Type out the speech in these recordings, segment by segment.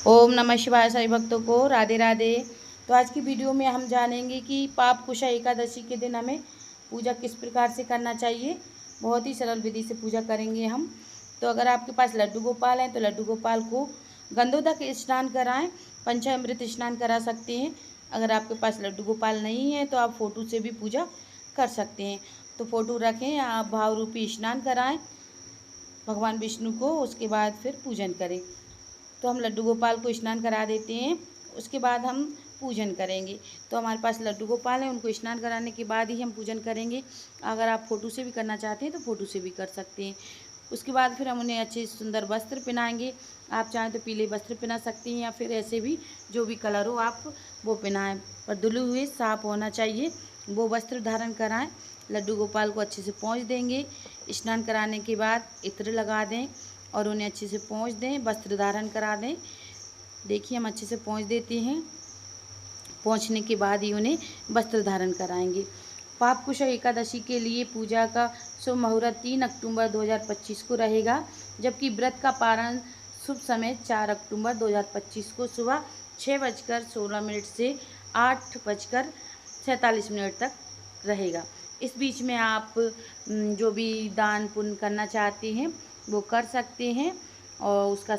ओम नमः शिवाय सभी भक्तों को राधे राधे। तो आज की वीडियो में हम जानेंगे कि पाप कुशा एकादशी के दिन हमें पूजा किस प्रकार से करना चाहिए। बहुत ही सरल विधि से पूजा करेंगे हम। तो अगर आपके पास लड्डू गोपाल हैं तो लड्डू गोपाल को गंधोदक स्नान कराएं, पंचामृत स्नान करा सकते हैं। अगर आपके पास लड्डू गोपाल नहीं है तो आप फोटो से भी पूजा कर सकते हैं। तो फोटो रखें, आप भाव रूपी स्नान कराएं भगवान विष्णु को, उसके बाद फिर पूजन करें। तो हम लड्डू गोपाल को स्नान करा देते हैं, उसके बाद हम पूजन करेंगे। तो हमारे पास लड्डू गोपाल हैं, उनको स्नान कराने के बाद ही हम पूजन करेंगे। अगर आप फ़ोटो से भी करना चाहते हैं तो फ़ोटो से भी कर सकते हैं। उसके बाद फिर हम उन्हें अच्छे सुंदर वस्त्र पहनाएंगे। आप चाहें तो पीले वस्त्र पहना सकती हैं या फिर ऐसे भी जो भी कलर हो आप वो पहनाएं, पर धुले हुए साफ होना चाहिए वो वस्त्र धारण कराएं। लड्डू गोपाल को अच्छे से पोंछ देंगे। स्नान कराने के बाद इत्र लगा दें और उन्हें अच्छे से पोंछ दें, वस्त्र धारण करा दें। देखिए हम अच्छे से पोंछ देते हैं, पोंछने के बाद ही उन्हें वस्त्र धारण कराएंगे। पाप कुशा एकादशी के लिए पूजा का शुभ मुहूर्त 3 अक्टूबर 2025 को रहेगा, जबकि व्रत का पारण शुभ समय 4 अक्टूबर 2025 को सुबह 6:16 से 8:47 तक रहेगा। इस बीच में आप जो भी दान पुण्य करना चाहते हैं वो कर सकते हैं और उसका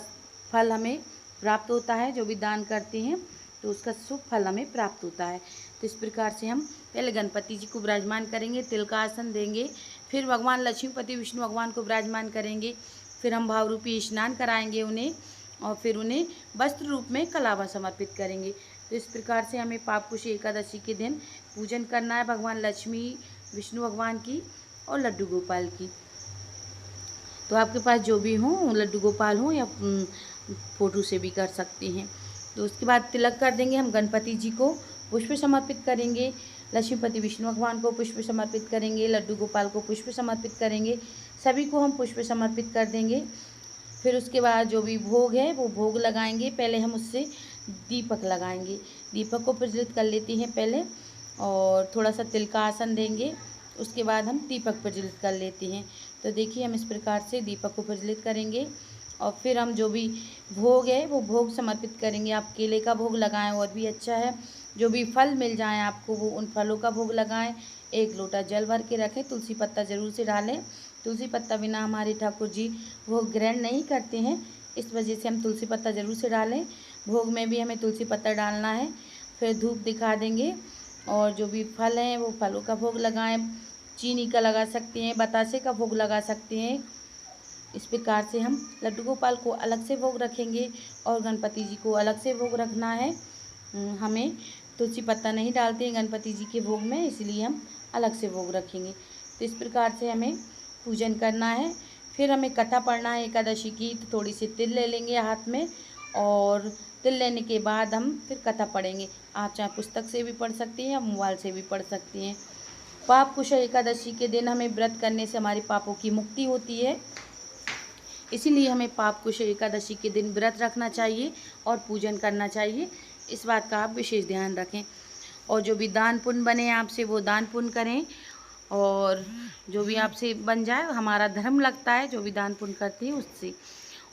फल हमें प्राप्त होता है। जो भी दान करते हैं तो उसका शुभ फल हमें प्राप्त होता है। तो इस प्रकार से हम पहले गणपति जी को विराजमान करेंगे, तिल का आसन देंगे, फिर भगवान लक्ष्मीपति विष्णु भगवान को विराजमान करेंगे, फिर हम भाव रूपी स्नान कराएंगे उन्हें और फिर उन्हें वस्त्र रूप में कलावा समर्पित करेंगे। तो इस प्रकार से हमें पापकुशी एकादशी के दिन पूजन करना है भगवान लक्ष्मी विष्णु भगवान की और लड्डू गोपाल की। तो आपके पास जो भी हो लड्डू गोपाल हो या फ़ोटो से भी कर सकते हैं। तो उसके बाद तिलक कर देंगे हम, गणपति जी को पुष्प समर्पित करेंगे, लक्ष्मीपति विष्णु भगवान को पुष्प समर्पित करेंगे, लड्डू गोपाल को पुष्प समर्पित करेंगे, सभी को हम पुष्प समर्पित कर देंगे। फिर उसके बाद जो भी भोग है वो भोग लगाएंगे। पहले हम उससे दीपक लगाएंगे, दीपक को प्रज्वलित कर लेते हैं पहले और थोड़ा सा तिल का आसन देंगे। उसके बाद हम दीपक प्रज्वलित कर लेते हैं। तो देखिए हम इस प्रकार से दीपक को प्रज्वलित करेंगे और फिर हम जो भी भोग है वो भोग समर्पित करेंगे। आप केले का भोग लगाएं और भी अच्छा है, जो भी फल मिल जाएं आपको वो उन फलों का भोग लगाएं। 1 लोटा जल भर के रखें, तुलसी पत्ता ज़रूर से डालें। तुलसी पत्ता बिना हमारे ठाकुर जी भोग ग्रहण नहीं करते हैं, इस वजह से हम तुलसी पत्ता ज़रूर से डालें। भोग में भी हमें तुलसी पत्ता डालना है। फिर धूप दिखा देंगे और जो भी फल हैं वो फलों का भोग लगाएं। चीनी का लगा सकते हैं, बतासे का भोग लगा सकते हैं। इस प्रकार से हम लड्डू गोपाल को अलग से भोग रखेंगे और गणपति जी को अलग से भोग रखना है। हमें तुलसी पत्ता नहीं डालते हैं गणपति जी के भोग में, इसलिए हम अलग से भोग रखेंगे। तो इस प्रकार से हमें पूजन करना है। फिर हमें कथा पढ़ना है एकादशी की, तो थोड़ी सी तिल ले लेंगे हाथ में और तिल लेने के बाद हम फिर कथा पढ़ेंगे। आप चाहे पुस्तक से भी पढ़ सकती हैं या मोबाइल से भी पढ़ सकती हैं। पाप कुशल एकादशी के दिन हमें व्रत करने से हमारे पापों की मुक्ति होती है, इसीलिए हमें पाप कुशल एकादशी के दिन व्रत रखना चाहिए और पूजन करना चाहिए। इस बात का आप विशेष ध्यान रखें और जो भी दान पुण्य बने आपसे वो दान पुण्य करें और जो भी आपसे बन जाए, हमारा धर्म लगता है जो भी दान पुण्य करते हैं उससे।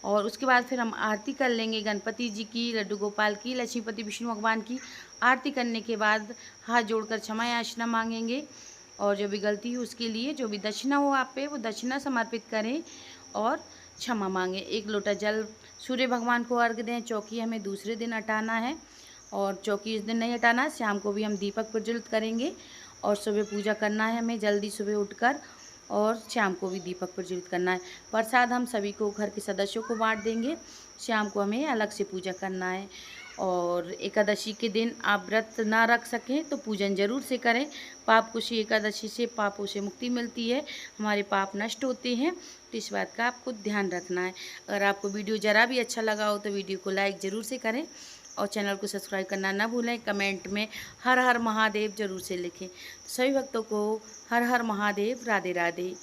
और उसके बाद फिर हम आरती कर लेंगे गणपति जी की, लड्डू गोपाल की, लक्ष्मीपति विष्णु भगवान की। आरती करने के बाद हाथ जोड़कर क्षमा याचना मांगेंगे और जो भी गलती हो उसके लिए जो भी दक्षिणा हो आप पे वो दक्षिणा समर्पित करें और क्षमा मांगें। 1 लोटा जल सूर्य भगवान को अर्घ दें। चौकी हमें दूसरे दिन हटाना है और चौकी इस दिन नहीं हटाना है, शाम को भी हम दीपक प्रज्वलित करेंगे और सुबह पूजा करना है हमें जल्दी सुबह उठकर और शाम को भी दीपक प्रज्वलित करना है। प्रसाद हम सभी को घर के सदस्यों को बांट देंगे। शाम को हमें अलग से पूजा करना है और एकादशी के दिन आप व्रत ना रख सकें तो पूजन जरूर से करें। पाप कुशी एकादशी से पापों से मुक्ति मिलती है, हमारे पाप नष्ट होते हैं, तो इस बात का आपको ध्यान रखना है। अगर आपको वीडियो ज़रा भी अच्छा लगा हो तो वीडियो को लाइक ज़रूर से करें और चैनल को सब्सक्राइब करना ना भूलें। कमेंट में हर हर महादेव जरूर से लिखें। सभी भक्तों को हर हर महादेव, राधे राधे।